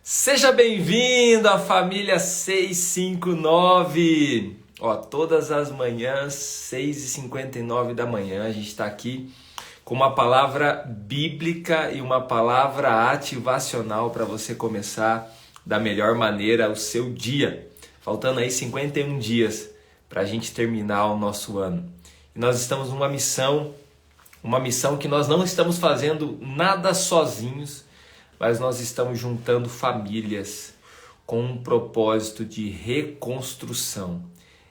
Seja bem-vindo à família 659. Todas as manhãs, 6h59 da manhã, a gente está aqui com uma palavra bíblica e uma palavra ativacional para você começar da melhor maneira o seu dia. Faltando aí 51 dias para a gente terminar o nosso ano. E nós estamos numa missão que nós não estamos fazendo nada sozinhos, mas nós estamos juntando famílias com um propósito de reconstrução.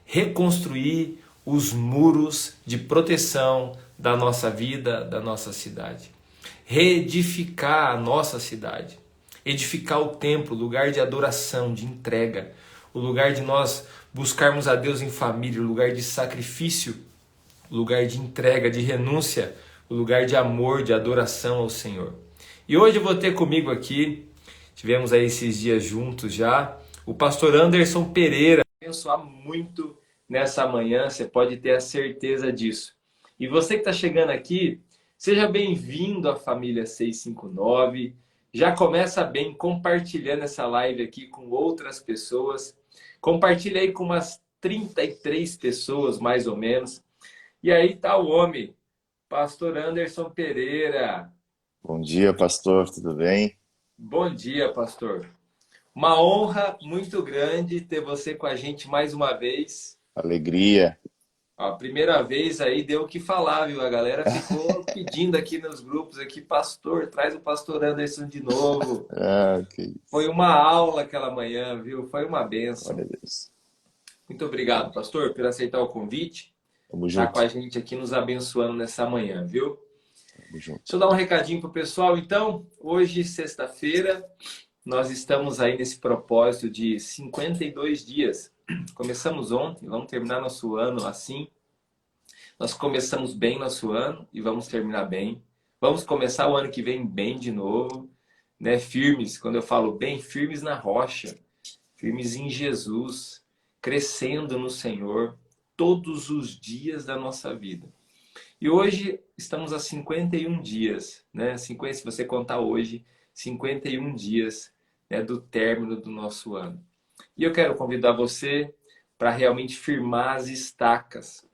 Reconstruir os muros de proteção da nossa vida, da nossa cidade. Reedificar a nossa cidade. Edificar o templo, lugar de adoração, de entrega. O lugar de nós buscarmos a Deus em família, o lugar de sacrifício, o lugar de entrega, de renúncia, o lugar de amor, de adoração ao Senhor. E hoje eu vou ter comigo aqui, tivemos aí esses dias juntos já, o pastor Anderson Pereira. Abençoar muito nessa manhã, você pode ter a certeza disso. E você que está chegando aqui, seja bem-vindo à família 659. Já começa bem compartilhando essa live aqui com outras pessoas. Compartilha aí com umas 33 pessoas, mais ou menos. E aí tá o homem, pastor Anderson Pereira. Bom dia, pastor, tudo bem? Bom dia, pastor. Uma honra muito grande ter você com a gente mais uma vez. Alegria. A primeira vez aí deu o que falar, viu? A galera ficou pedindo aqui nos grupos aqui, pastor, traz o pastor Anderson de novo. Que Foi isso. uma aula aquela manhã, viu? Foi uma bênção. Glória a Deus. Muito obrigado, pastor, por aceitar o convite. Tamo Tá com junto, a gente aqui nos abençoando nessa manhã, viu? tamo Deixa eu junto. dar um recadinho pro pessoal, então. Hoje, sexta-feira, nós estamos aí nesse propósito de 52 dias. Começamos ontem, vamos terminar nosso ano assim. Nós começamos bem nosso ano e vamos terminar bem. Vamos começar o ano que vem bem de novo, né? Firmes, quando eu falo bem, firmes na rocha, firmes em Jesus, crescendo no Senhor todos os dias da nossa vida. E hoje estamos a 51 dias, né? 50, se você contar hoje, 51 dias, né, do término do nosso ano. E eu quero convidar você para realmente firmar as estacas,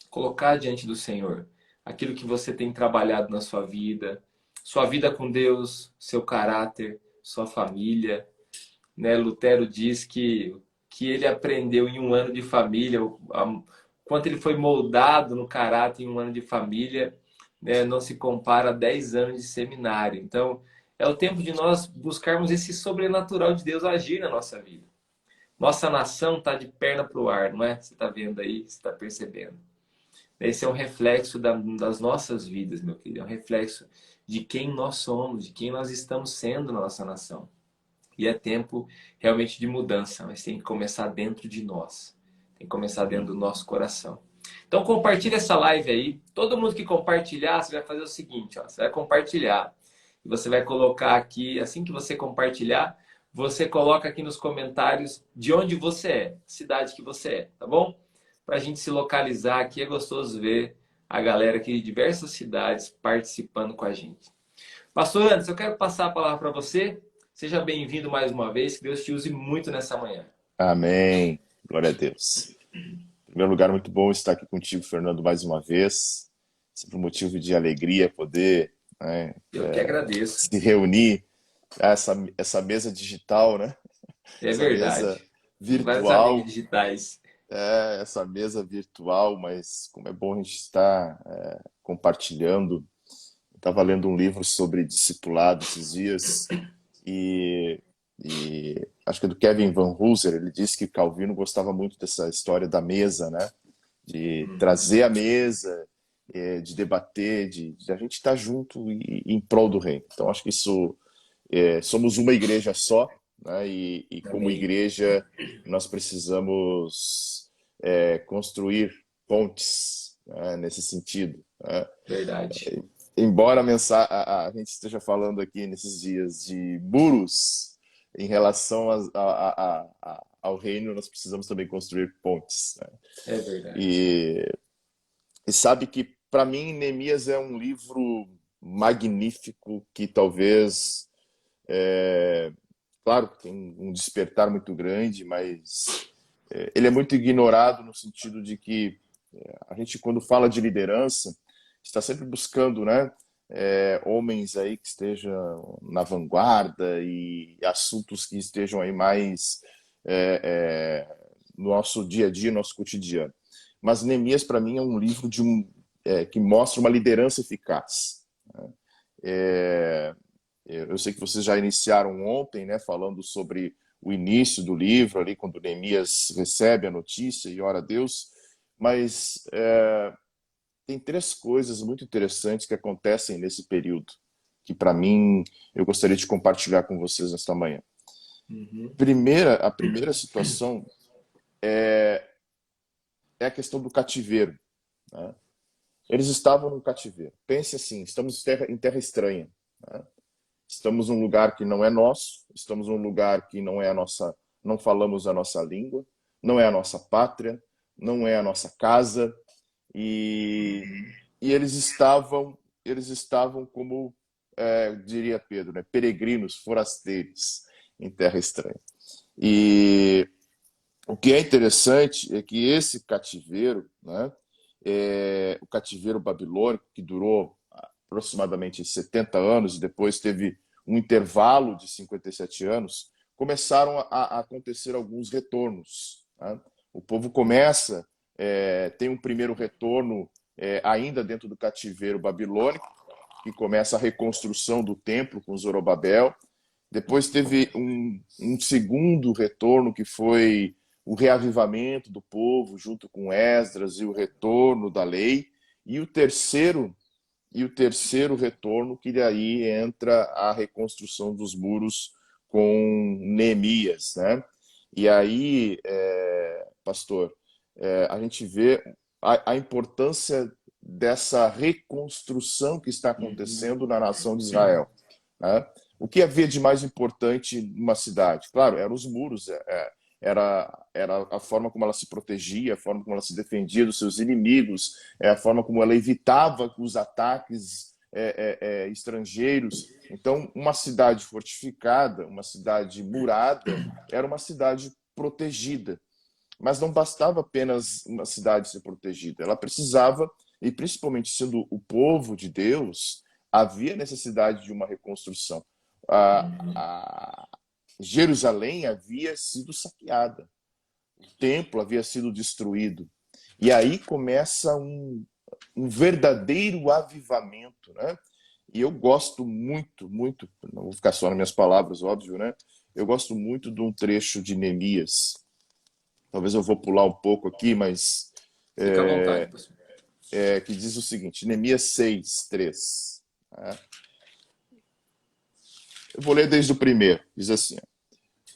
colocar diante do Senhor aquilo que você tem trabalhado na sua vida com Deus, seu caráter, sua família, né? Lutero diz que ele aprendeu em um ano de família, quanto ele foi moldado no caráter em um ano de família, né? Não se compara a 10 anos de seminário. Então, é o tempo de nós buscarmos esse sobrenatural de Deus agir na nossa vida. Nossa nação está de perna para o ar, não é? Você está vendo aí, você está percebendo. Esse é um reflexo das nossas vidas, meu querido. É um reflexo de quem nós somos, de quem nós estamos sendo na nossa nação. E é tempo realmente de mudança, mas tem que começar dentro de nós. Tem que começar dentro do nosso coração. Então compartilha essa live aí. Todo mundo que compartilhar, você vai fazer o seguinte, ó, você vai compartilhar. E você vai colocar aqui, assim que você compartilhar, você coloca aqui nos comentários de onde você é, cidade que você é, tá bom? Para a gente se localizar aqui, é gostoso ver a galera aqui de diversas cidades participando com a gente. Pastor Anderson, eu quero passar a palavra para você. Seja bem-vindo mais uma vez. Que Deus te use muito nessa manhã. Amém. Glória a Deus. Em primeiro lugar, muito bom estar aqui contigo, Fernando, mais uma vez. Sempre um motivo de alegria poder, né, Eu que agradeço. se reunir. Essa mesa digital, né? É Essa mesa verdade. Vários amigos virtual. digitais. Essa mesa virtual, mas como é bom a gente estar compartilhando. Estava lendo um livro sobre discipulado esses dias e, e acho que é do Kevin Van Hooser. Ele disse que Calvino gostava muito dessa história da mesa, né? De trazer a mesa, de debater, de a gente estar junto em prol do reino. Então acho que isso somos uma igreja só, né? E como Amém. igreja nós precisamos construir pontes, né? Nesse sentido, né? Verdade. Embora a gente esteja falando aqui nesses dias de muros em relação ao reino, nós precisamos também construir pontes, né? É verdade. E, e sabe que, para mim, Neemias é um livro magnífico que talvez claro que tem um despertar muito grande, mas ele é muito ignorado no sentido de que a gente, quando fala de liderança, está sempre buscando, né, homens aí que estejam na vanguarda e assuntos que estejam aí mais no nosso dia a dia, no nosso cotidiano. Mas Neemias, para mim, é um livro que mostra uma liderança eficaz. É, eu sei que vocês já iniciaram ontem, né, falando sobre o início do livro, ali quando Neemias recebe a notícia e ora a Deus, mas tem três coisas muito interessantes que acontecem nesse período, que para mim eu gostaria de compartilhar com vocês nesta manhã. Uhum. A primeira situação é a questão do cativeiro, né? Eles estavam no cativeiro. Pense assim, estamos em terra estranha, né? Estamos num lugar que não é nosso, estamos num lugar que não é a nossa, não falamos a nossa língua, não é a nossa pátria, não é a nossa casa, e, e eles estavam como diria Pedro, né, peregrinos, forasteiros em terra estranha. E o que é interessante é que esse cativeiro, né, o cativeiro babilônico, que durou aproximadamente 70 anos, e depois teve um intervalo de 57 anos, começaram a acontecer alguns retornos. Né? O povo começa, tem um primeiro retorno ainda dentro do cativeiro babilônico, que começa a reconstrução do templo com Zorobabel. Depois teve um segundo retorno, que foi o reavivamento do povo junto com Esdras e o retorno da lei. E o terceiro retorno, que daí entra a reconstrução dos muros com Neemias, né? E aí, pastor, a gente vê a importância dessa reconstrução que está Uhum. acontecendo na nação de Israel, né? O que havia de mais importante numa cidade? Claro, eram os muros, era a forma como ela se protegia, a forma como ela se defendia dos seus inimigos, a forma como ela evitava os ataques estrangeiros. Então, uma cidade fortificada, uma cidade murada, era uma cidade protegida. Mas não bastava apenas uma cidade ser protegida, ela precisava, e principalmente sendo o povo de Deus, havia necessidade de uma reconstrução. A Jerusalém havia sido saqueada, o templo havia sido destruído. E aí começa um verdadeiro avivamento, né? E eu gosto muito, muito, não vou ficar só nas minhas palavras, óbvio, né? Eu gosto muito de um trecho de Neemias. Talvez eu vou pular um pouco aqui, mas Fica à vontade, pastor. que diz o seguinte, Neemias 6, 3. Né? Eu vou ler desde o primeiro. Diz assim: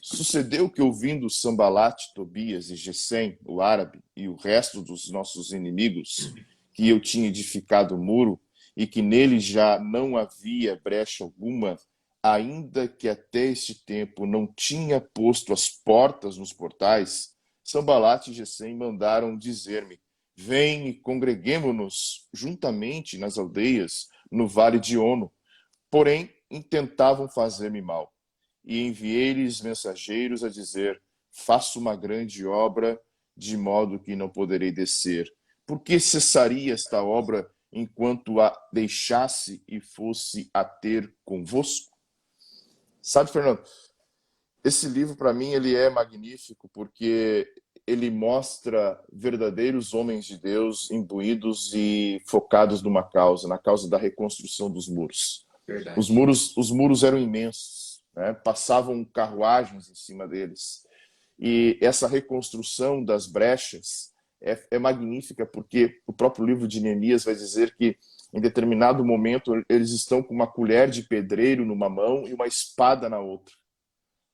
sucedeu que, ouvindo Sambalate, Tobias e Gesem, o árabe, e o resto dos nossos inimigos, que eu tinha edificado o muro, e que nele já não havia brecha alguma, ainda que até este tempo não tinha posto as portas nos portais, Sambalate e Gesem mandaram dizer-me: vem e congreguemo-nos juntamente nas aldeias, no vale de Ono. Porém, intentavam fazer-me mal. E enviei-lhes mensageiros a dizer: faço uma grande obra, de modo que não poderei descer. Por que cessaria esta obra enquanto a deixasse e fosse a ter convosco? Sabe, Fernando, esse livro para mim ele é magnífico porque ele mostra verdadeiros homens de Deus imbuídos e focados numa causa, na causa da reconstrução dos muros. Verdade. Os muros eram imensos, né? Passavam carruagens em cima deles. E essa reconstrução das brechas é magnífica, porque o próprio livro de Neemias vai dizer que, em determinado momento, eles estão com uma colher de pedreiro numa mão e uma espada na outra.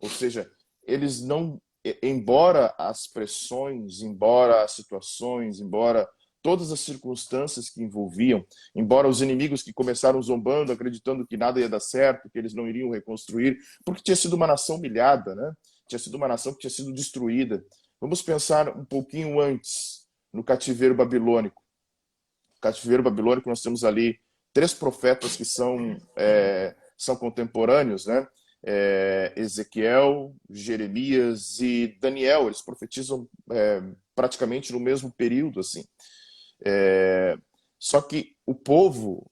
Ou seja, eles não, embora as pressões, embora as situações, embora todas as circunstâncias que envolviam, embora os inimigos que começaram zombando, acreditando que nada ia dar certo, que eles não iriam reconstruir, porque tinha sido uma nação humilhada, né? Tinha sido uma nação que tinha sido destruída. Vamos pensar um pouquinho antes, no cativeiro babilônico. No cativeiro babilônico nós temos ali três profetas que são contemporâneos, né? Ezequiel, Jeremias e Daniel. Eles profetizam praticamente no mesmo período, assim. Só que o povo,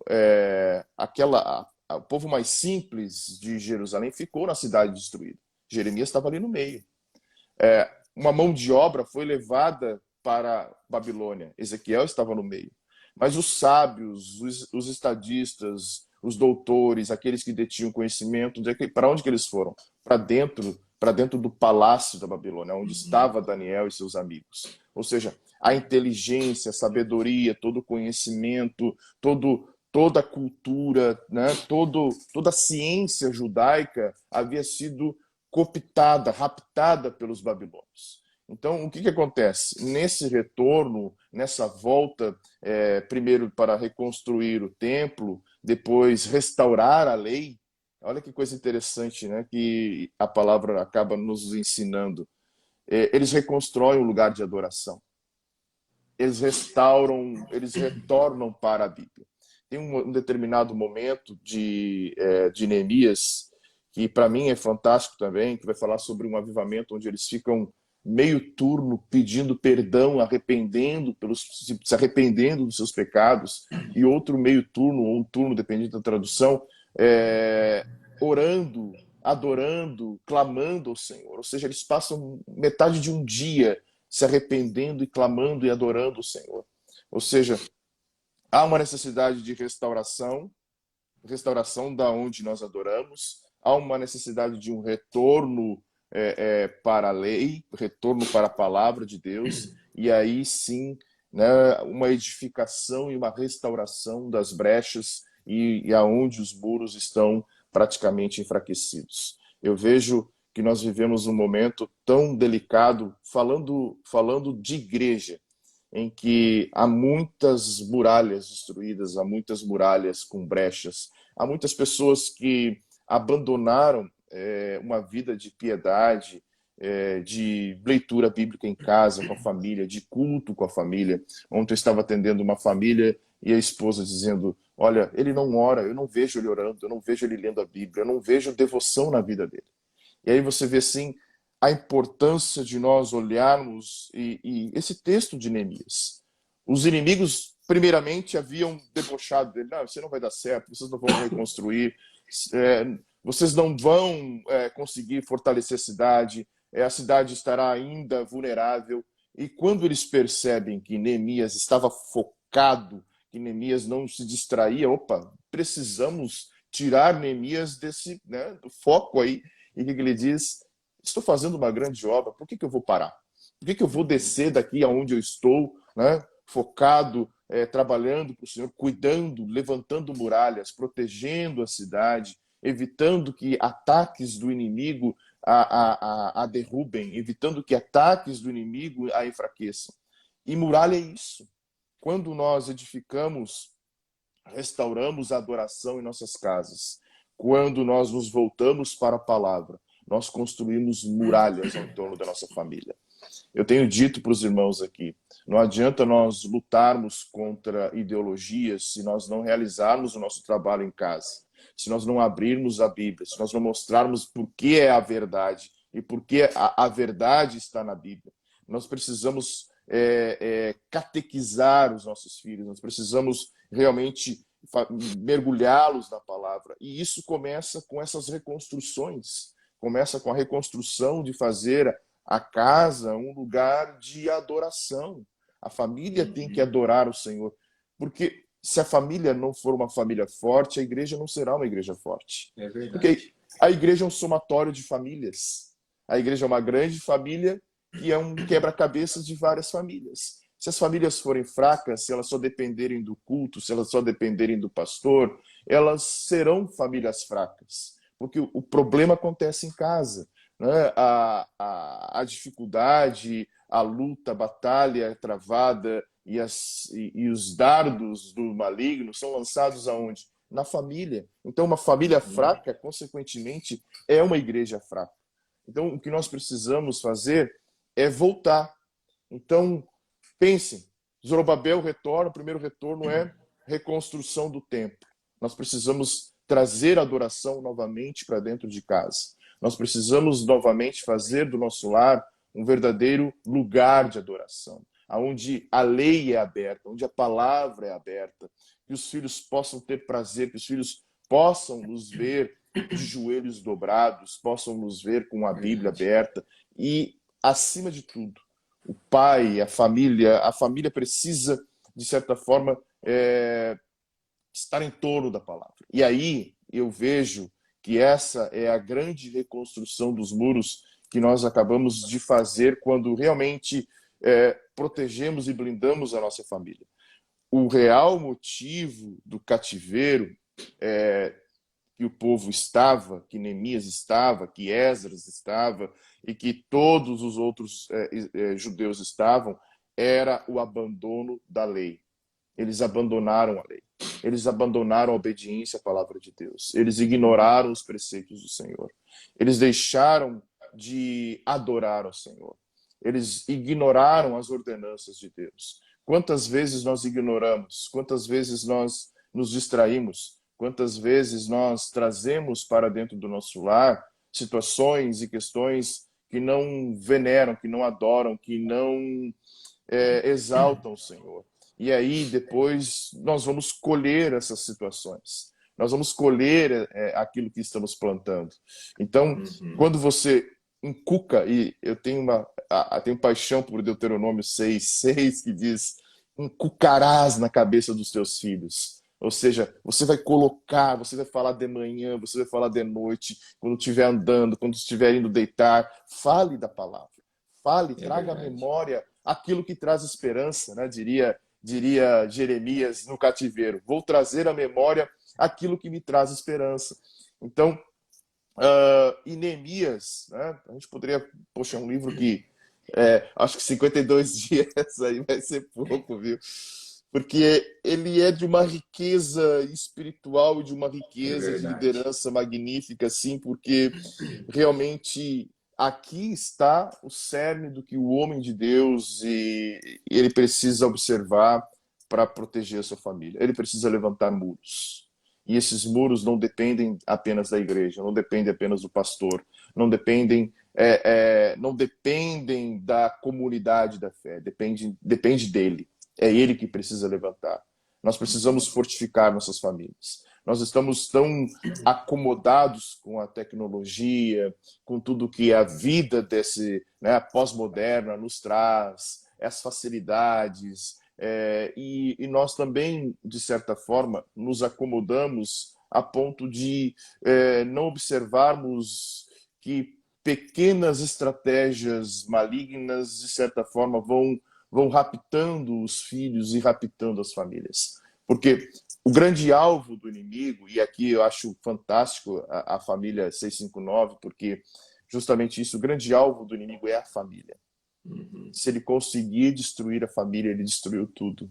o povo mais simples de Jerusalém ficou na cidade destruída. Jeremias estava ali no meio. Uma mão de obra foi levada para Babilônia. Ezequiel estava no meio. Mas os sábios, os estadistas, os doutores, aqueles que detinham conhecimento, para onde que eles foram? Para dentro do palácio da Babilônia, onde estava Daniel e seus amigos. Ou seja, a inteligência, a sabedoria, todo o conhecimento, toda a cultura, né? Toda a ciência judaica havia sido cooptada, raptada pelos babilônios. Então, o que acontece? Nesse retorno, nessa volta, primeiro para reconstruir o templo, depois restaurar a lei, olha que coisa interessante, né? Que a palavra acaba nos ensinando. Eles reconstroem o lugar de adoração. Eles restauram, eles retornam para a Bíblia. Tem um determinado momento de Neemias, que para mim é fantástico também, que vai falar sobre um avivamento onde eles ficam meio turno pedindo perdão, se arrependendo dos seus pecados, e outro meio turno, ou um turno, dependendo da tradução, orando, adorando, clamando ao Senhor. Ou seja, eles passam metade de um dia se arrependendo e clamando e adorando o Senhor. Ou seja, há uma necessidade de restauração da onde nós adoramos, há uma necessidade de um retorno para a lei, retorno para a palavra de Deus, e aí sim, né, uma edificação e uma restauração das brechas e aonde os muros estão praticamente enfraquecidos. Eu vejo que nós vivemos um momento tão delicado, falando de igreja, em que há muitas muralhas destruídas, há muitas muralhas com brechas, há muitas pessoas que abandonaram uma vida de piedade, de leitura bíblica em casa, com a família, de culto com a família. Ontem eu estava atendendo uma família e a esposa dizendo: olha, ele não ora, eu não vejo ele orando, eu não vejo ele lendo a Bíblia, eu não vejo devoção na vida dele. E aí você vê assim a importância de nós olharmos e esse texto de Neemias. Os inimigos, primeiramente, haviam debochado dele. Não, você não vai dar certo, vocês não vão reconstruir, vocês não vão conseguir fortalecer a cidade estará ainda vulnerável. E quando eles percebem que Neemias estava focado, que Neemias não se distraía, opa, precisamos tirar Neemias desse, né, do foco aí. E o que ele diz? Estou fazendo uma grande obra, por que eu vou parar? Por que eu vou descer daqui aonde eu estou, né, focado, trabalhando para o Senhor, cuidando, levantando muralhas, protegendo a cidade, evitando que ataques do inimigo a derrubem, evitando que ataques do inimigo a enfraqueçam. E muralha é isso. Quando nós edificamos, restauramos a adoração em nossas casas, quando nós nos voltamos para a palavra, nós construímos muralhas ao torno da nossa família. Eu tenho dito para os irmãos aqui, não adianta nós lutarmos contra ideologias se nós não realizarmos o nosso trabalho em casa, se nós não abrirmos a Bíblia, se nós não mostrarmos por que é a verdade e por que a verdade está na Bíblia. Nós precisamos catequizar os nossos filhos, nós precisamos realmente mergulhá-los na palavra. E isso começa com essas reconstruções, começa com a reconstrução de fazer a casa um lugar de adoração. A família tem que adorar o Senhor, porque se a família não for uma família forte, a igreja não será uma igreja forte. É verdade. Porque a igreja é um somatório de famílias. A igreja é uma grande família que é um quebra-cabeças de várias famílias. Se as famílias forem fracas, se elas só dependerem do culto, se elas só dependerem do pastor, elas serão famílias fracas. Porque o problema acontece em casa, né? A dificuldade, a luta, a batalha travada e os dardos do maligno são lançados aonde? Na família. Então, uma família fraca, consequentemente, é uma igreja fraca. Então, o que nós precisamos fazer é voltar. Então, pensem, Zorobabel retorna, o primeiro retorno é reconstrução do templo. Nós precisamos trazer adoração novamente para dentro de casa. Nós precisamos novamente fazer do nosso lar um verdadeiro lugar de adoração, onde a lei é aberta, onde a palavra é aberta, que os filhos possam ter prazer, que os filhos possam nos ver de joelhos dobrados, possam nos ver com a Bíblia aberta e, acima de tudo, o pai, a família precisa, de certa forma, estar em torno da palavra. E aí eu vejo que essa é a grande reconstrução dos muros que nós acabamos de fazer quando realmente protegemos e blindamos a nossa família. O real motivo do cativeiro que o povo estava, que Neemias estava, que Esdras estava e que todos os outros judeus estavam, era o abandono da lei. Eles abandonaram a lei. Eles abandonaram a obediência à palavra de Deus. Eles ignoraram os preceitos do Senhor. Eles deixaram de adorar ao Senhor. Eles ignoraram as ordenanças de Deus. Quantas vezes nós ignoramos? Quantas vezes nós nos distraímos? Quantas vezes nós trazemos para dentro do nosso lar situações e questões que não veneram, que não adoram, que não exaltam o Senhor? E aí, depois, nós vamos colher essas situações. Nós vamos colher aquilo que estamos plantando. Então, quando você encuca, e eu tenho tenho paixão por Deuteronômio 6:6, que diz: encucarás na cabeça dos teus filhos. Ou seja, você vai colocar, você vai falar de manhã, você vai falar de noite, quando estiver andando, quando estiver indo deitar, fale da palavra. Fale, traga à memória aquilo que traz esperança, né? Diria Jeremias no cativeiro: vou trazer à memória aquilo que me traz esperança. Então, e Neemias, né? A gente poderia, poxa, um livro que acho que 52 dias aí vai ser pouco, viu? Porque ele é de uma riqueza espiritual e de uma riqueza de liderança magnífica, assim, porque realmente aqui está o cerne do que o homem de Deus e ele precisa observar para proteger a sua família. Ele precisa levantar muros. E esses muros não dependem apenas da igreja, não dependem apenas do pastor, não dependem da comunidade da fé, depende dele. É ele que precisa levantar. Nós precisamos fortificar nossas famílias. Nós estamos tão acomodados com a tecnologia, com tudo que a vida pós-moderna nos traz, as facilidades, e nós também, de certa forma, nos acomodamos a ponto de não observarmos que pequenas estratégias malignas, de certa forma, vão raptando os filhos e raptando as famílias. Porque o grande alvo do inimigo, e aqui eu acho fantástico a família 659, porque justamente isso, o grande alvo do inimigo é a família. Se ele conseguir destruir a família, ele destruiu tudo.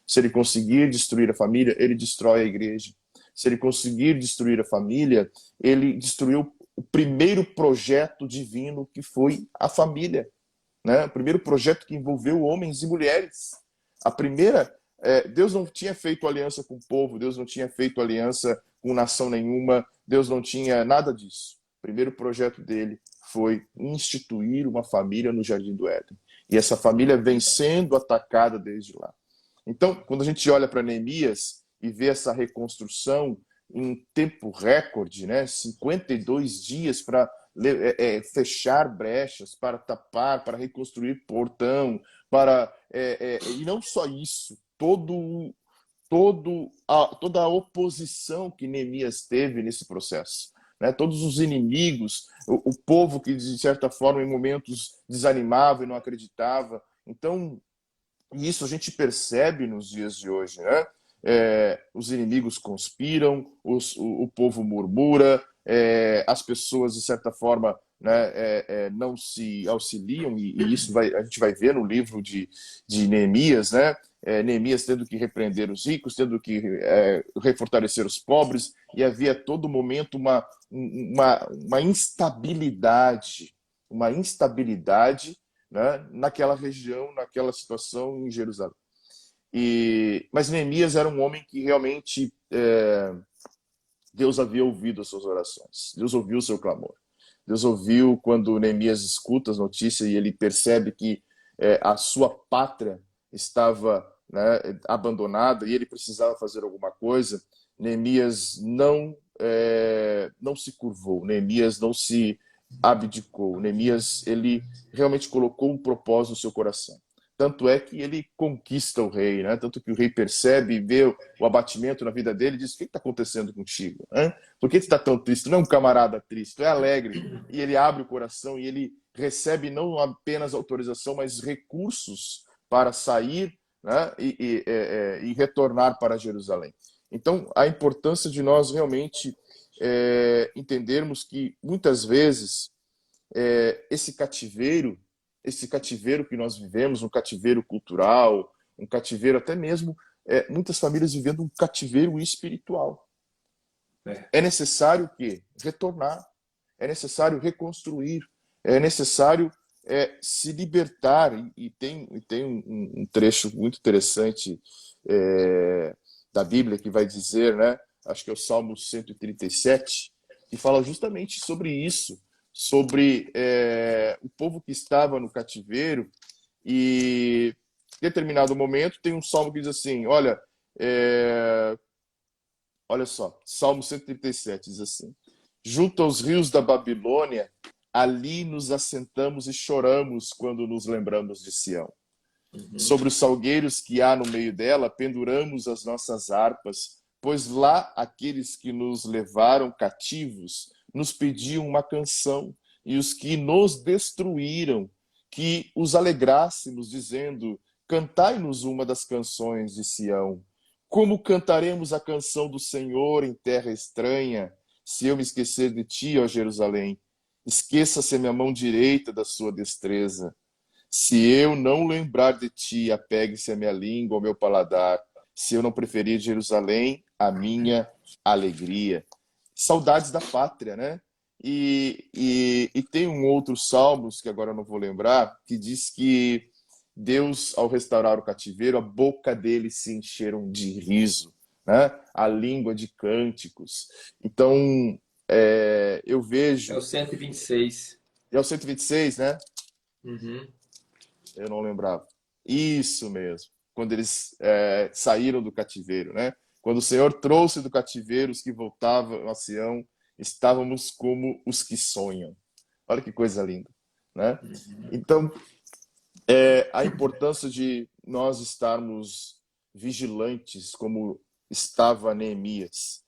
Se ele conseguir destruir a família, ele destrói a igreja. Se ele conseguir destruir a família, ele destruiu o primeiro projeto divino, que foi a família. Né? O primeiro projeto que envolveu homens e mulheres. Deus não tinha feito aliança com o povo, Deus não tinha feito aliança com nação nenhuma, Deus não tinha nada disso. O primeiro projeto dele foi instituir uma família no Jardim do Éden. E essa família vem sendo atacada desde lá. Então, quando a gente olha para Neemias e vê essa reconstrução em tempo recorde, né? 52 dias para fechar brechas, para tapar, para reconstruir portão, e não só isso, toda a oposição que Neemias teve nesse processo. Né? Todos os inimigos, o povo que, de certa forma, em momentos desanimava e não acreditava. Então, isso a gente percebe nos dias de hoje. Né? Os inimigos conspiram, o povo murmura, as pessoas, de certa forma, né, não se auxiliam, e isso a gente vai ver no livro de Neemias, né? Neemias tendo que repreender os ricos, tendo que refortalecer os pobres, e havia a todo momento uma instabilidade, né, naquela região, naquela situação em Jerusalém. Mas Neemias era um homem que realmente Deus havia ouvido as suas orações. Deus ouviu o seu clamor. Deus ouviu quando Neemias escuta as notícias e ele percebe que a sua pátria estava, né, abandonada e ele precisava fazer alguma coisa. Neemias não se curvou, Neemias não se abdicou. Neemias, ele realmente colocou um propósito no seu coração. Tanto é que ele conquista o rei, né? Tanto que o rei percebe, vê o abatimento na vida dele e diz: o que está acontecendo contigo? Hein? Por que tu está tão triste? Tu não é um camarada triste, tu é alegre. E ele abre o coração e ele recebe não apenas autorização, mas recursos para sair, né? E retornar para Jerusalém. Então, a importância de nós realmente entendermos que muitas vezes esse cativeiro que nós vivemos, um cativeiro cultural, um cativeiro até mesmo, muitas famílias vivendo um cativeiro espiritual. É necessário que retornar, é necessário reconstruir, é necessário se libertar. E tem um trecho muito interessante da Bíblia que vai dizer, né? Acho que é o Salmo 137, que fala justamente sobre isso, sobre o povo que estava no cativeiro e em determinado momento tem um salmo que diz assim, olha só, Salmo 137 diz assim: junto aos rios da Babilônia, ali nos assentamos e choramos quando nos lembramos de Sião. Sobre os salgueiros que há no meio dela, penduramos as nossas harpas, pois lá aqueles que nos levaram cativos nos pediam uma canção, e os que nos destruíram, que os alegrássemos, dizendo: cantai-nos uma das canções de Sião. Como cantaremos a canção do Senhor em terra estranha, se eu me esquecer de ti, ó Jerusalém? Esqueça-se a minha mão direita da sua destreza. Se eu não lembrar de ti, apegue-se a minha língua, ao meu paladar. Se eu não preferir Jerusalém, a minha alegria. Saudades da pátria, né? E tem um outro Salmos, que agora eu não vou lembrar, que diz que Deus, ao restaurar o cativeiro, a boca dele se encheram de riso, né? A língua de cânticos. Então, eu É vejo... o 126. É o 126, né? Uhum. Eu não lembrava. Isso mesmo. Quando eles saíram do cativeiro, né? Quando o Senhor trouxe do cativeiro os que voltavam a Sião, estávamos como os que sonham. Olha que coisa linda, né? Então, a importância de nós estarmos vigilantes, como estava Neemias.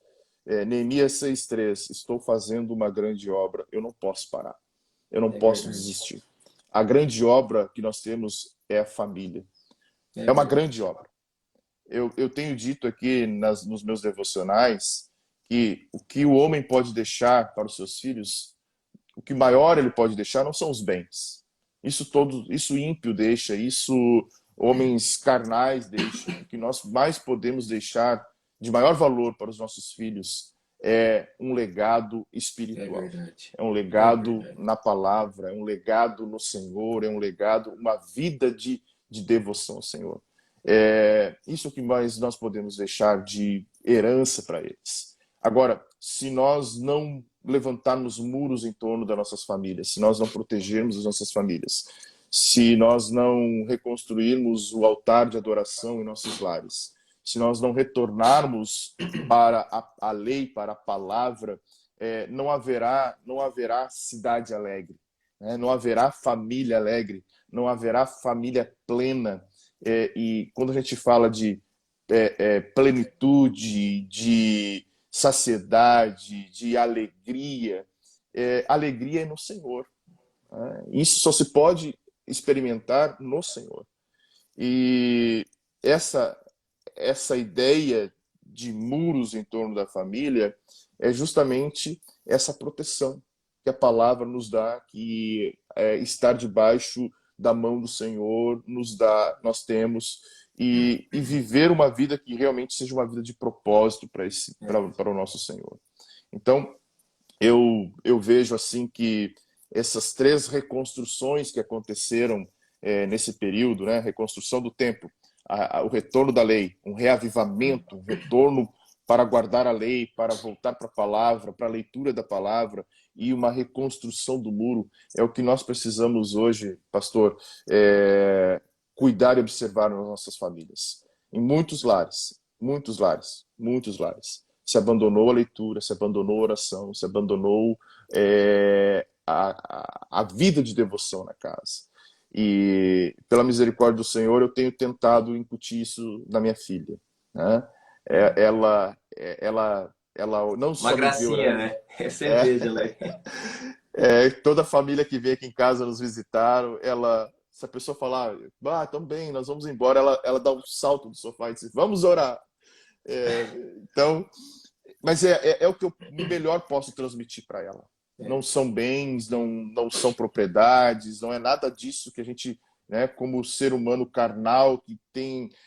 Neemias 6,3: estou fazendo uma grande obra, eu não posso parar, eu não É posso verdade. desistir. A grande obra que nós temos é a família. É É uma verdade. grande obra. Eu tenho dito aqui nos meus devocionais que o que o homem pode deixar para os seus filhos, o que maior ele pode deixar não são os bens. Isso ímpio deixa, isso homens carnais deixam. O que nós mais podemos deixar de maior valor para os nossos filhos é um legado É espiritual. verdade. É um É legado verdade. na palavra, é um legado no Senhor, é um legado, uma vida de devoção ao Senhor. Isso que mais nós podemos deixar de herança para eles. Agora, se nós não levantarmos muros em torno das nossas famílias, se nós não protegermos as nossas famílias, se nós não reconstruirmos o altar de adoração em nossos lares, se nós não retornarmos para a lei, para a palavra, não haverá cidade alegre, né? Não haverá família alegre, não haverá família plena. E quando a gente fala de plenitude, de saciedade, de alegria, alegria é no Senhor, né? Isso só se pode experimentar no Senhor. E essa ideia de muros em torno da família é justamente essa proteção que a palavra nos dá, que estar debaixo da mão do Senhor nos dá, nós temos, e viver uma vida que realmente seja uma vida de propósito para o nosso Senhor. Então, eu vejo assim que essas três reconstruções que aconteceram nesse período, né? Reconstrução do templo, o retorno da lei, um reavivamento, um retorno para guardar a lei, para voltar para a palavra, para a leitura da palavra e uma reconstrução do muro. É o que nós precisamos hoje, pastor, cuidar e observar nas nossas famílias. Em muitos lares, muitos lares, muitos lares. Se abandonou a leitura, se abandonou a oração, se abandonou a vida de devoção na casa. E pela misericórdia do Senhor, eu tenho tentado incutir isso na minha filha, né? Ela não Uma só me vê gracinha, orando, né? É é, cerveja, né? toda a família que veio aqui em casa nos visitar, se a pessoa falar, tão bem, nós vamos embora, ela dá um salto do sofá e diz, vamos orar. É, então, mas é o que eu melhor posso transmitir para ela. Não são bens, não são propriedades, não é nada disso que a gente, né, como ser humano carnal que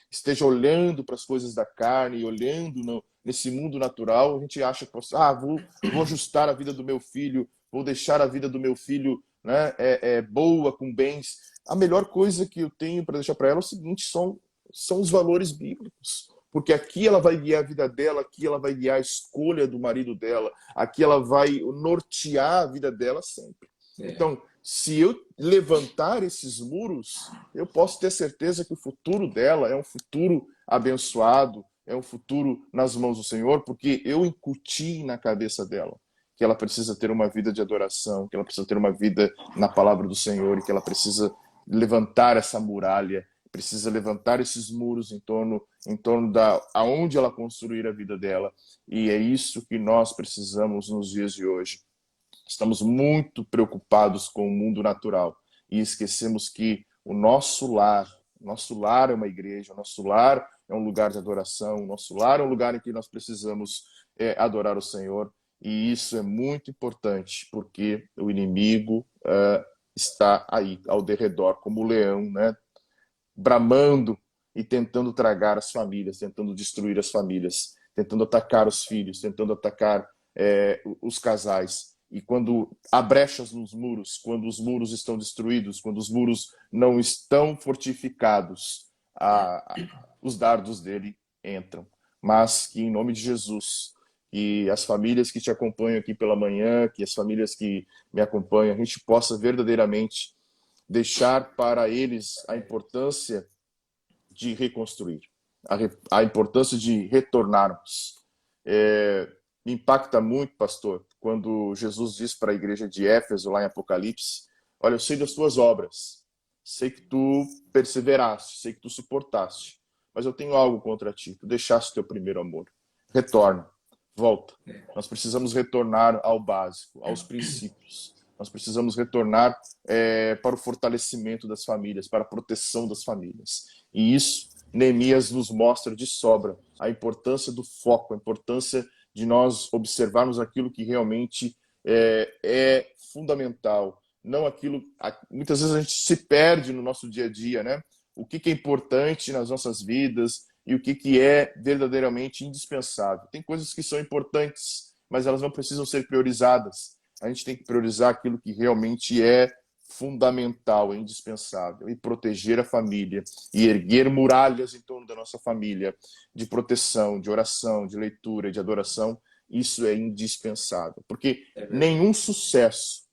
esteja olhando para as coisas da carne e olhando nesse mundo natural, a gente acha que vou ajustar a vida do meu filho, vou deixar a vida do meu filho, né, boa, com bens. A melhor coisa que eu tenho para deixar para ela é o seguinte, são os valores bíblicos. Porque aqui ela vai guiar a vida dela, aqui ela vai guiar a escolha do marido dela, aqui ela vai nortear a vida dela sempre. Então, se eu levantar esses muros, eu posso ter certeza que o futuro dela é um futuro abençoado, é um futuro nas mãos do Senhor, porque eu incuti na cabeça dela que ela precisa ter uma vida de adoração, que ela precisa ter uma vida na palavra do Senhor e que ela precisa levantar essa muralha, precisa levantar esses muros em torno da aonde ela construir a vida dela. E é isso que nós precisamos nos dias de hoje. Estamos muito preocupados com o mundo natural e esquecemos que o nosso lar é uma igreja, o nosso lar é um lugar de adoração, o nosso lar é um lugar em que nós precisamos adorar o Senhor. E isso é muito importante, porque o inimigo está aí ao derredor, como o leão, né? Bramando e tentando tragar as famílias, tentando destruir as famílias, tentando atacar os filhos, tentando atacar os casais. E quando há brechas nos muros, quando os muros estão destruídos, quando os muros não estão fortificados, os dardos dele entram. Mas que, em nome de Jesus, que as famílias que te acompanham aqui pela manhã, que as famílias que me acompanham, a gente possa verdadeiramente deixar para eles a importância de reconstruir, a importância de retornarmos. Me impacta muito, pastor, quando Jesus diz para a igreja de Éfeso, lá em Apocalipse, olha, eu sei das tuas obras, sei que tu perseveraste, sei que tu suportaste, mas eu tenho algo contra ti, tu deixaste teu primeiro amor. Retorna, volta. Nós precisamos retornar ao básico, aos princípios. Nós precisamos retornar para o fortalecimento das famílias, para a proteção das famílias. E isso, Neemias nos mostra de sobra a importância do foco, a importância de nós observarmos aquilo que realmente é fundamental. Não aquilo. Muitas vezes a gente se perde no nosso dia a dia, né? O que é importante nas nossas vidas e o que é verdadeiramente indispensável. Tem coisas que são importantes, mas elas não precisam ser priorizadas. A gente tem que priorizar aquilo que realmente é fundamental, é indispensável, e proteger a família, e erguer muralhas em torno da nossa família, de proteção, de oração, de leitura, de adoração. Isso é indispensável, porque nenhum sucesso,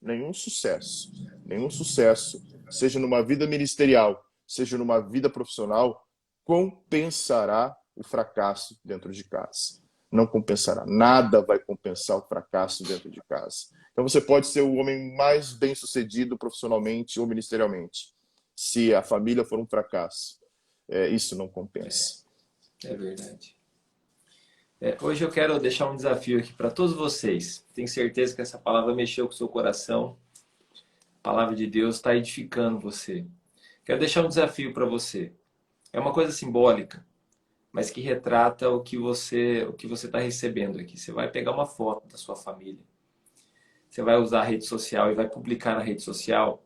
seja numa vida ministerial, seja numa vida profissional, compensará o fracasso dentro de casa. Não compensará. Nada vai compensar o fracasso dentro de casa. Então você pode ser o homem mais bem-sucedido profissionalmente ou ministerialmente. Se a família for um fracasso, isso não compensa. É verdade. Hoje eu quero deixar um desafio aqui para todos vocês. Tenho certeza que essa palavra mexeu com o seu coração. A palavra de Deus está edificando você. Quero deixar um desafio para você. É uma coisa simbólica, mas que retrata o que você está recebendo aqui. Você vai pegar uma foto da sua família. Você vai usar a rede social e vai publicar na rede social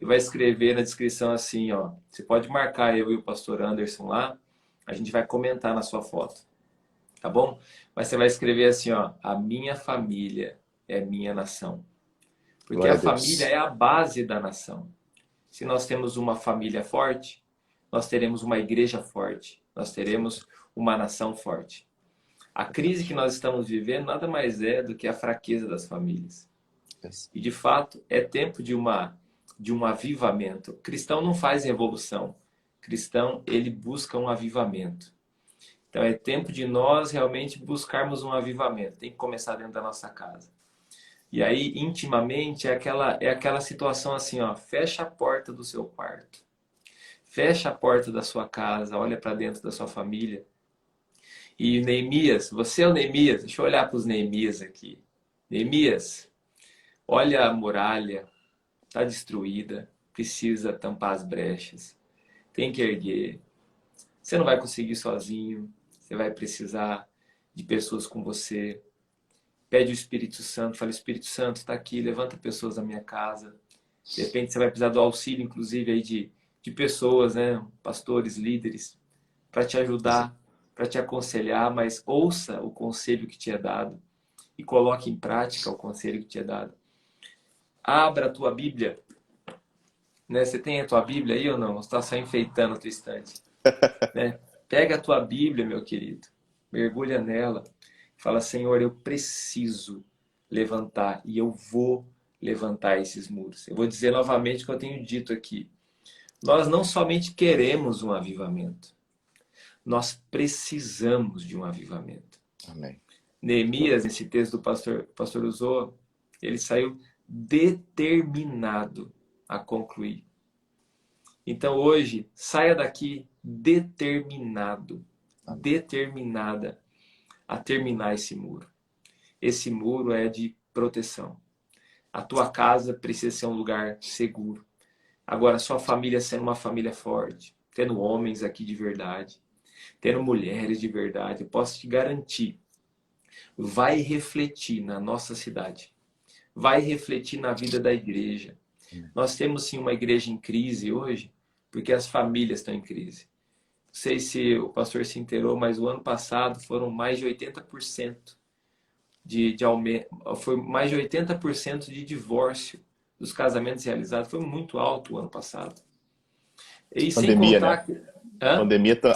e vai escrever na descrição assim, ó. Você pode marcar eu e o pastor Anderson lá, a gente vai comentar na sua foto, tá bom? Mas você vai escrever assim, ó, a minha família é minha nação. Porque Glória a a família Deus. é a base da nação. Se nós temos uma família forte, nós teremos uma igreja forte, nós teremos uma nação forte. A crise que nós estamos vivendo nada mais é do que a fraqueza das famílias. Yes. E, de fato, é tempo de um avivamento. O cristão não faz revolução. O cristão, ele busca um avivamento. Então, é tempo de nós realmente buscarmos um avivamento. Tem que começar dentro da nossa casa. E aí, intimamente, é aquela situação assim, ó, fecha a porta do seu quarto. Fecha a porta da sua casa, olha para dentro da sua família. E Neemias, você é o Neemias, deixa eu olhar para os Neemias aqui. Neemias, olha a muralha, está destruída, precisa tampar as brechas, tem que erguer. Você não vai conseguir sozinho, você vai precisar de pessoas com você. Pede o Espírito Santo, fala, Espírito Santo, está aqui, levanta pessoas da minha casa. De repente você vai precisar do auxílio, inclusive, aí de pessoas, né? Pastores, líderes, para te ajudar, para te aconselhar, mas ouça o conselho que te é dado e coloque em prática o conselho que te é dado. Abra a tua Bíblia, né? Você tem a tua Bíblia aí ou não? Você está só enfeitando a tua estante, né? Pega a tua Bíblia, meu querido, mergulha nela, fala, Senhor, eu preciso levantar e eu vou levantar esses muros. Eu vou dizer novamente o que eu tenho dito aqui. Nós não somente queremos um avivamento, nós precisamos de um avivamento. Amém. Neemias, nesse texto do pastor usou, ele saiu determinado a concluir. Então hoje, saia daqui determinado, determinada a terminar esse muro. Esse muro é de proteção. A tua casa precisa ser um lugar seguro. Agora, sua família sendo uma família forte, tendo homens aqui de verdade, tendo mulheres de verdade, eu posso te garantir, vai refletir na nossa cidade, vai refletir na vida da igreja. Nós temos sim uma igreja em crise hoje, porque as famílias estão em crise. Não sei se o pastor se inteirou, mas o ano passado foram mais de 80% de aumento, foi mais de 80% de divórcio dos casamentos realizados. Foi muito alto o ano passado. E sem Pandemia, né? contar que... Hã?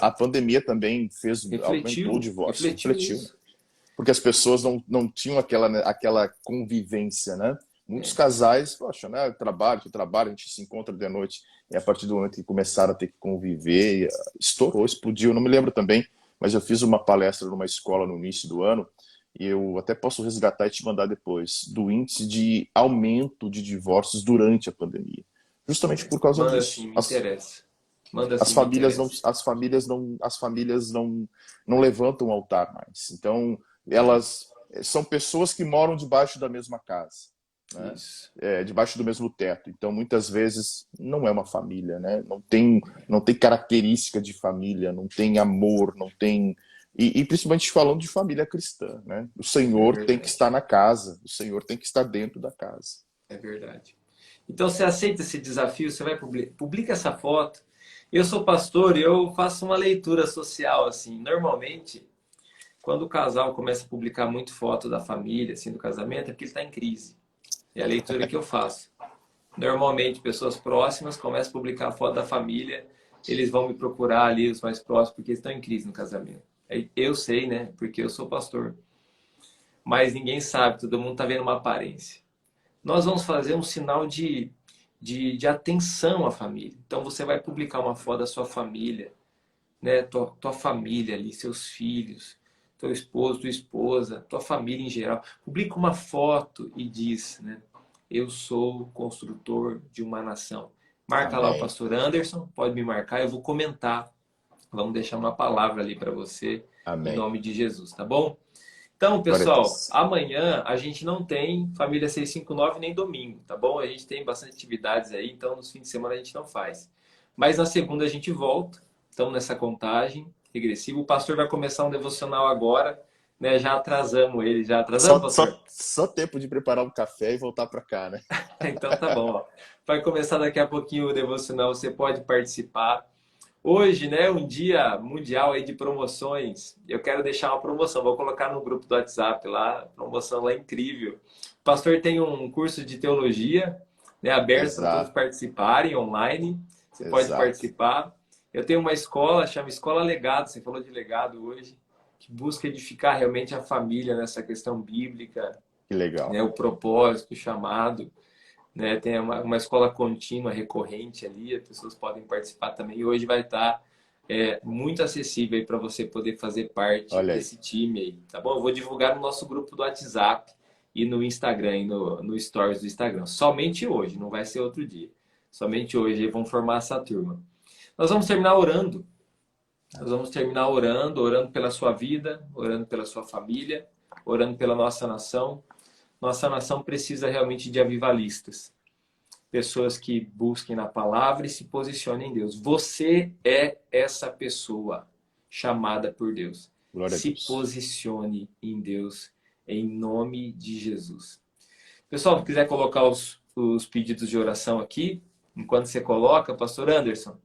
A pandemia também aumentou o divórcio, Refletiu refletiu. isso. Porque as pessoas não tinham aquela convivência, né? Muitos casais, poxa, né? Trabalho, a gente se encontra de noite. E a partir do momento que começaram a ter que conviver, estourou, explodiu. Não me lembro também, mas eu fiz uma palestra numa escola no início do ano, e eu até posso resgatar e te mandar depois, do índice de aumento de divórcios durante a pandemia. Justamente por causa Manda disso. assim, me interessa. Manda As assim, me famílias interessa. não levantam o altar mais. Então, elas são pessoas que moram debaixo da mesma casa, né? Isso. Debaixo do mesmo teto. Então, muitas vezes não é uma família, né? Não tem característica de família, não tem amor, não tem e principalmente falando de família cristã, né? O É Senhor tem que verdade. estar na casa, o Senhor tem que estar dentro da casa. É verdade. Então você aceita esse desafio, você vai publica essa foto. Eu sou pastor e eu faço uma leitura social assim. Normalmente, quando o casal começa a publicar muito foto da família, assim, do casamento, é porque ele está em crise. É a leitura que eu faço. Normalmente, pessoas próximas começam a publicar foto da família, eles vão me procurar ali, os mais próximos, porque eles estão em crise no casamento. Eu sei, né? Porque eu sou pastor. Mas ninguém sabe, todo mundo está vendo uma aparência. Nós vamos fazer um sinal de atenção à família. Então você vai publicar uma foto da sua família, né? Tua família ali, seus filhos, teu esposo, tua esposa, tua família em geral. Publica uma foto e diz, né? Eu sou construtor de uma nação. Marca lá o Amém. pastor Anderson, pode me marcar, eu vou comentar. Vamos deixar uma palavra ali para você, em Amém. nome de Jesus, tá bom? Então, Glória a pessoal, Deus. amanhã a gente não tem Família 659 nem domingo, tá bom? A gente tem bastante atividades aí, então nos fins de semana a gente não faz. Mas na segunda a gente volta, estamos nessa contagem regressiva. O pastor vai começar um devocional agora, né? Já atrasamos ele, já atrasamos, pastor? Só tempo de preparar um café e voltar para cá, né? Então tá bom, ó. Vai começar daqui a pouquinho o devocional, você pode participar. Hoje, né, um dia mundial aí de promoções. Eu quero deixar uma promoção, vou colocar no grupo do WhatsApp lá, promoção lá incrível. O pastor tem um curso de teologia, né, aberto para todos Exato, participarem online. Você pode exato. participar. Eu tenho uma escola, chama Escola Legado. Você falou de legado hoje. que busca edificar realmente a família nessa questão bíblica, Que legal. né? O propósito, o chamado, né? Tem uma escola contínua, recorrente ali, as pessoas podem participar também. E hoje vai estar muito acessível para você poder fazer parte Olha aí. desse time aí, tá bom? Eu vou divulgar no nosso grupo do WhatsApp e no Instagram, e no Stories do Instagram. Somente hoje, não vai ser outro dia. Somente hoje aí vamos formar essa turma. Nós vamos terminar orando. Nós vamos terminar orando, orando pela sua vida, orando pela sua família, orando pela nossa nação. Nossa nação precisa realmente de avivalistas. Pessoas que busquem na palavra e se posicionem em Deus. Você é essa pessoa chamada por Deus. Glória a Se Deus. posicione em Deus, em nome de Jesus. Pessoal, se quiser colocar os pedidos de oração aqui, enquanto você coloca, Pastor Anderson,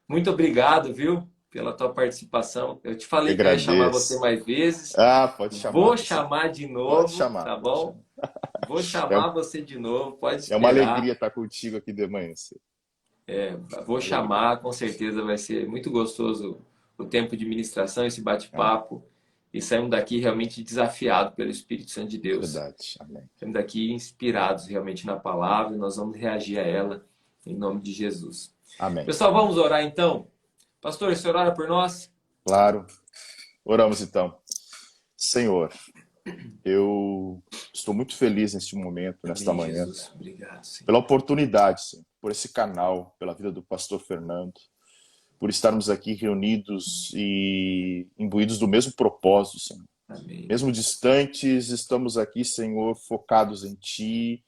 muito obrigado, viu, pela tua participação. Eu te Eu falei que eu ia chamar você agradeço. mais vezes. Ah, pode chamar. Vou chamar de Pode novo, chamar, tá pode bom? chamar. Vou É, chamar você de novo, pode é uma esperar. alegria estar contigo aqui de manhã. Vou Uma alegria. chamar, com certeza vai ser muito gostoso o tempo de ministração, esse Amém. bate-papo. E saímos daqui realmente desafiados pelo Espírito Santo de Deus. Verdade. Amém. Saímos daqui inspirados realmente na palavra e nós vamos reagir a ela em nome de Jesus. Amém. Pessoal, vamos orar então? Pastor, o senhor ora por nós? Claro. Oramos então. Senhor, eu estou muito feliz neste momento, nesta Amém, manhã, Jesus. Obrigado, Senhor. pela oportunidade, Senhor, por esse canal, pela vida do pastor Fernando, por estarmos aqui reunidos e imbuídos do mesmo propósito, Senhor. Amém. Mesmo distantes, estamos aqui, Senhor, focados em Ti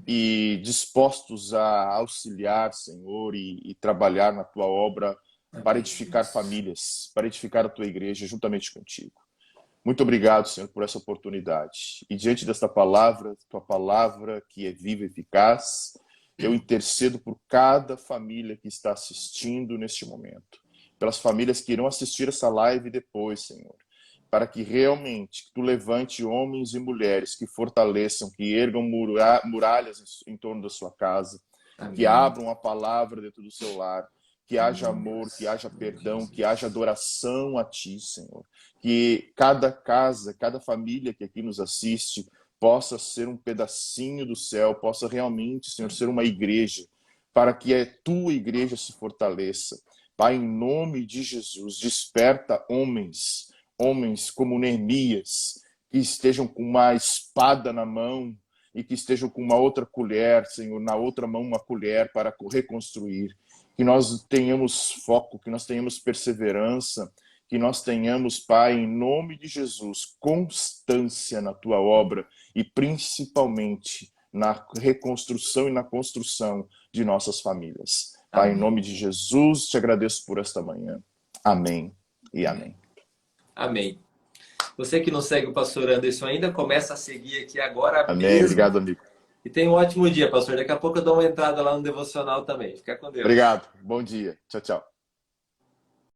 e dispostos a auxiliar, Senhor, e trabalhar na Tua obra para Amém, edificar Jesus. famílias, para edificar a Tua igreja juntamente contigo. Muito obrigado, Senhor, por essa oportunidade. E diante desta palavra, Tua palavra que é viva e eficaz, eu intercedo por cada família que está assistindo neste momento, pelas famílias que irão assistir essa live depois, Senhor, para que realmente Tu levante homens e mulheres que fortaleçam, que ergam muralhas em torno da sua casa, que Amém. abram a palavra dentro do seu lar, que haja amor, que haja perdão, que haja adoração a Ti, Senhor. Que cada casa, cada família que aqui nos assiste possa ser um pedacinho do céu, possa realmente, Senhor, ser uma igreja, para que a Tua igreja se fortaleça. Pai, em nome de Jesus, desperta homens como Neemias, que estejam com uma espada na mão e que estejam com uma outra colher, Senhor, na outra mão uma colher para reconstruir. Que nós tenhamos foco, que nós tenhamos perseverança, que nós tenhamos, Pai, em nome de Jesus, constância na Tua obra e principalmente na reconstrução e na construção de nossas famílias. Pai, em Amém. nome de Jesus, te agradeço por esta manhã. Amém e amém. Amém. Você que não segue o pastor Anderson ainda, começa a seguir aqui agora Amém. mesmo. Obrigado, amigo. E tenha um ótimo dia, pastor. Daqui a pouco eu dou uma entrada lá no devocional também. Fica com Deus. Obrigado. Bom dia. Tchau, tchau.